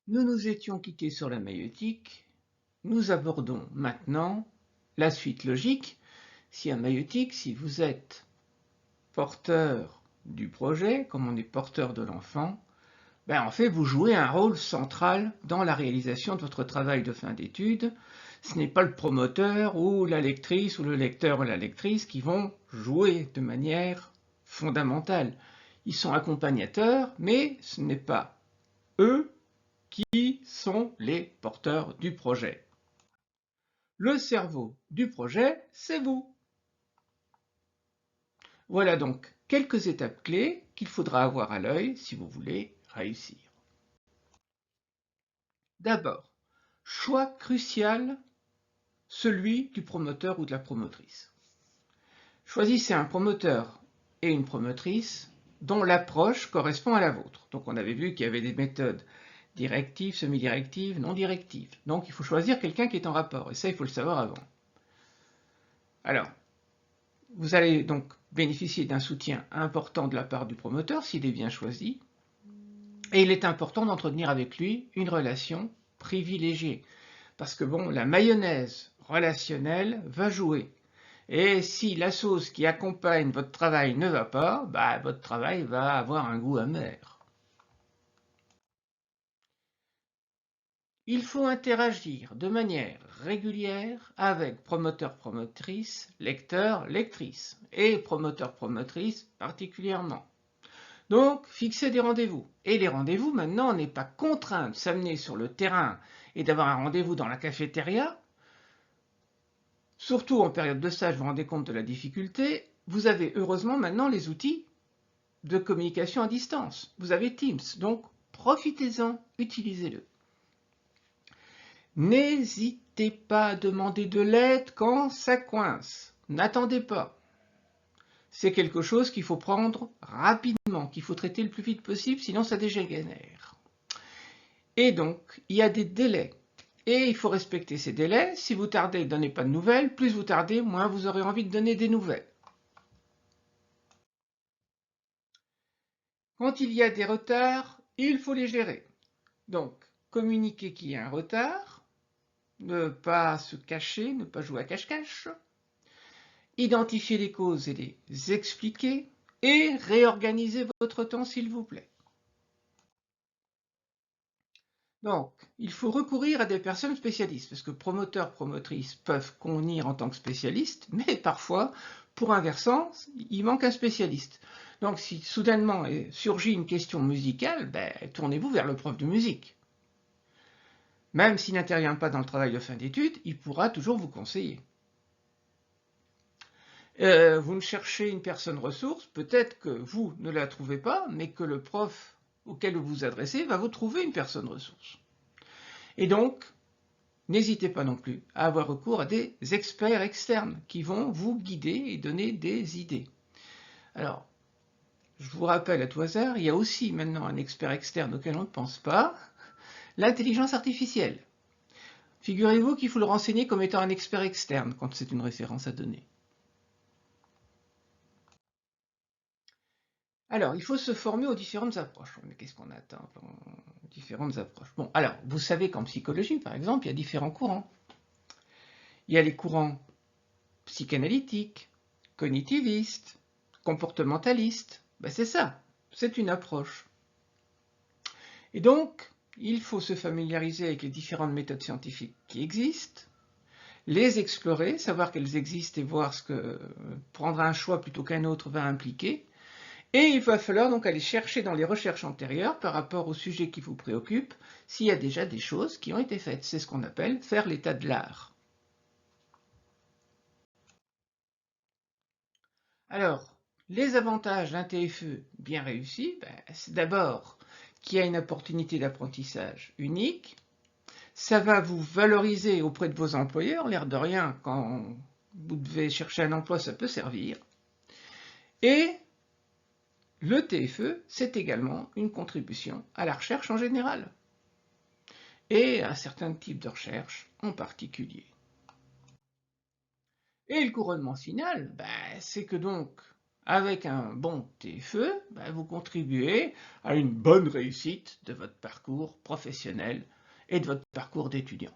Nous nous étions quittés sur la maïeutique. Nous abordons maintenant la suite logique. Si en maïeutique, si vous êtes porteur du projet, comme on est porteur de l'enfant, en fait, vous jouez un rôle central dans la réalisation de votre travail de fin d'études. Ce n'est pas le promoteur ou la lectrice ou le lecteur ou la lectrice qui vont jouer de manière fondamentale. Ils sont accompagnateurs, mais ce n'est pas eux qui sont les porteurs du projet. Le cerveau du projet, c'est vous. Voilà donc quelques étapes clés qu'il faudra avoir à l'œil si vous voulez réussir. D'abord, choix crucial, celui du promoteur ou de la promotrice. Choisissez un promoteur et une promotrice dont l'approche correspond à la vôtre. Donc on avait vu qu'il y avait des méthodes directives, semi-directives, non directives. Donc il faut choisir quelqu'un qui est en rapport, et ça il faut le savoir avant. Alors, vous allez donc bénéficier d'un soutien important de la part du promoteur s'il est bien choisi, et il est important d'entretenir avec lui une relation privilégiée, parce que bon, la mayonnaise relationnelle va jouer. Et si la sauce qui accompagne votre travail ne va pas, votre travail va avoir un goût amer. Il faut interagir de manière régulière avec promoteur-promotrice, lecteur-lectrice, et promoteur-promotrice particulièrement. Donc, fixez des rendez-vous. Et les rendez-vous, maintenant, on n'est pas contraint de s'amener sur le terrain et d'avoir un rendez-vous dans la cafétéria. Surtout en période de stage, vous vous rendez compte de la difficulté. Vous avez heureusement maintenant les outils de communication à distance. Vous avez Teams, donc profitez-en, utilisez-le. N'hésitez pas à demander de l'aide quand ça coince. N'attendez pas. C'est quelque chose qu'il faut prendre rapidement, qu'il faut traiter le plus vite possible, sinon ça dégénère. Et donc, il y a des délais. Et il faut respecter ces délais. Si vous tardez, ne donnez pas de nouvelles. Plus vous tardez, moins vous aurez envie de donner des nouvelles. Quand il y a des retards, il faut les gérer. Donc, communiquer qu'il y a un retard, ne pas se cacher, ne pas jouer à cache-cache, identifier les causes et les expliquer, et réorganiser votre temps s'il vous plaît. Donc, il faut recourir à des personnes spécialistes, parce que promoteurs, promotrices peuvent convenir en tant que spécialistes, mais parfois, pour un versant, il manque un spécialiste. Donc, si soudainement surgit une question musicale, tournez-vous vers le prof de musique. Même s'il n'intervient pas dans le travail de fin d'études, il pourra toujours vous conseiller. Vous ne cherchez une personne ressource, peut-être que vous ne la trouvez pas, mais que le prof auquel vous vous adressez va vous trouver une personne ressource. Et donc, n'hésitez pas non plus à avoir recours à des experts externes qui vont vous guider et donner des idées. Alors, je vous rappelle à tout hasard, il y a aussi maintenant un expert externe auquel on ne pense pas, l'intelligence artificielle. Figurez-vous qu'il faut le renseigner comme étant un expert externe quand c'est une référence à donner. Alors, il faut se former aux différentes approches. Mais qu'est-ce qu'on attend aux différentes approches? Bon, alors, vous savez qu'en psychologie, par exemple, il y a différents courants. Il y a les courants psychanalytiques, cognitivistes, comportementalistes. C'est ça, c'est une approche. Et donc, il faut se familiariser avec les différentes méthodes scientifiques qui existent, les explorer, savoir qu'elles existent et voir ce que prendre un choix plutôt qu'un autre va impliquer. Et il va falloir donc aller chercher dans les recherches antérieures par rapport au sujet qui vous préoccupe s'il y a déjà des choses qui ont été faites. C'est ce qu'on appelle faire l'état de l'art. Alors, les avantages d'un TFE bien réussi, c'est d'abord qu'il y a une opportunité d'apprentissage unique. Ça va vous valoriser auprès de vos employeurs, l'air de rien, quand vous devez chercher un emploi, ça peut servir. Et le TFE, c'est également une contribution à la recherche en général, et à certains types de recherche en particulier. Et le couronnement final, c'est que donc, avec un bon TFE, vous contribuez à une bonne réussite de votre parcours professionnel et de votre parcours d'étudiant.